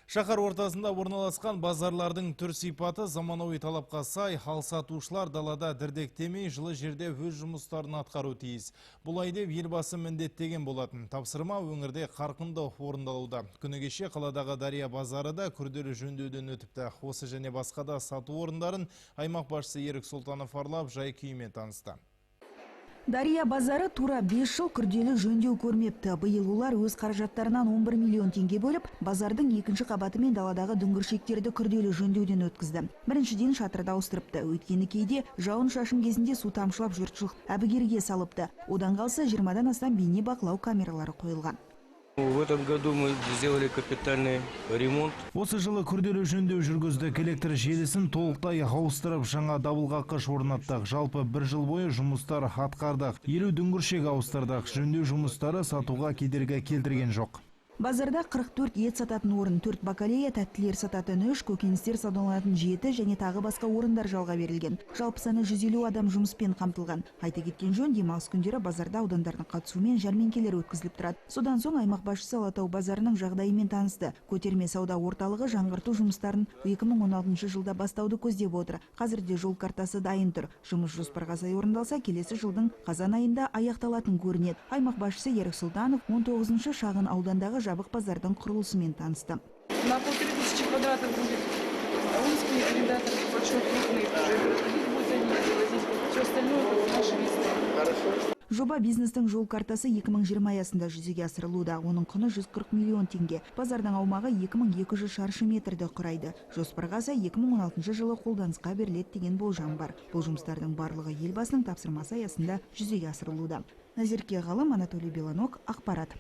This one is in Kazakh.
Шахар ортасында орналасқан базарлардың түр сипаты заманауи талапқа сай, ал сатушылар далада дірдектемей жылы жерде өз жұмыстарын атқару тиіс. Бұлай деп елбасы міндеттеген болатын. Тапсырма өңірде қарқынды орындалуда. Күні кеше қаладағы Дария базары да күрделі жөндеуден өтіпті. Осы және басқа да сату орындарын аймақ басшысы Ерік Сұлтанов аралап жай-күйімен танысты. Дария базары тура 5 жыл күрделі жөндеу көрмепті. Биыл олар өз қаражаттарынан 11 миллион теңге бөліп, базардың екінші қабаты мен даладағы дүңгіршектерді күрделі жөндеуден өткізді. Біріншіден шатырды ауыстырыпты. Өйткені кейде жауын шашын кезінде су тамшылап жұртшылық әбігерге салыпты. Одан қалса 20-дан астам бейне бақылау камералары қойылған. В этом году мы сделали капитальный ремонт. Осы жылы күрделі жөндеу жүргіздік. Электр желісін толықтай ауыстырып, жаңа дабылғаққыш орнаттық. Жалпы бір жыл бойы жұмыстар атқардық. 50 дүңгіршек ауыстырдық. Жөндеу жұмыстары сатуға кедергі келтірген жоқ. Базарда 44 ет сататын орын, 4 бакалея, тәттілер сататын 3, көкөністер саудаланатын 7 және тағы басқа орындар жалға берілген. Жалпы саны 150 адам жұмыспен қамтылған. Айта кеткен жөн, демалыс күндері базарда аудандардың қатысуымен жәрмеңкелер өткізіліп тұрады. Содан соң аймақ басшысы Алатау базарының жағдайымен танысты. Көтерме сауда орталығы жаңғырту жұмыстарын 2016 жылда бастауды көздеп отыр. Қазірде жол картасы дайын тұр. Жұмыс жоспарға сай орындалса, келесі жылдың қазан айында аяқталатын көрінеді. Аймақ басшысы Ерік Сұлтанов 19 шағын аудандағы жабық базардың құрылысымен танысты. На 1500 квадратов будет узкий арендатор, большой крупный, уже проходить будет за ней, возить. Все остальное в нашей листе. Жоба бизнестің жол картасы 2020 аясында жүзеге асырылуда. Оның құны 140 миллион теңге. Базардың аумағы 2200 шаршы метрді құрайды. Жоспарға сай 2016 жылы қолданысқа беріледі деген болжам бар. Бұл жұмыстардың барлығы елбасының тапсырмасы аясында жүзеге асырылуда. Назерке Ғалым, Анатолий Беланок, ақпарат.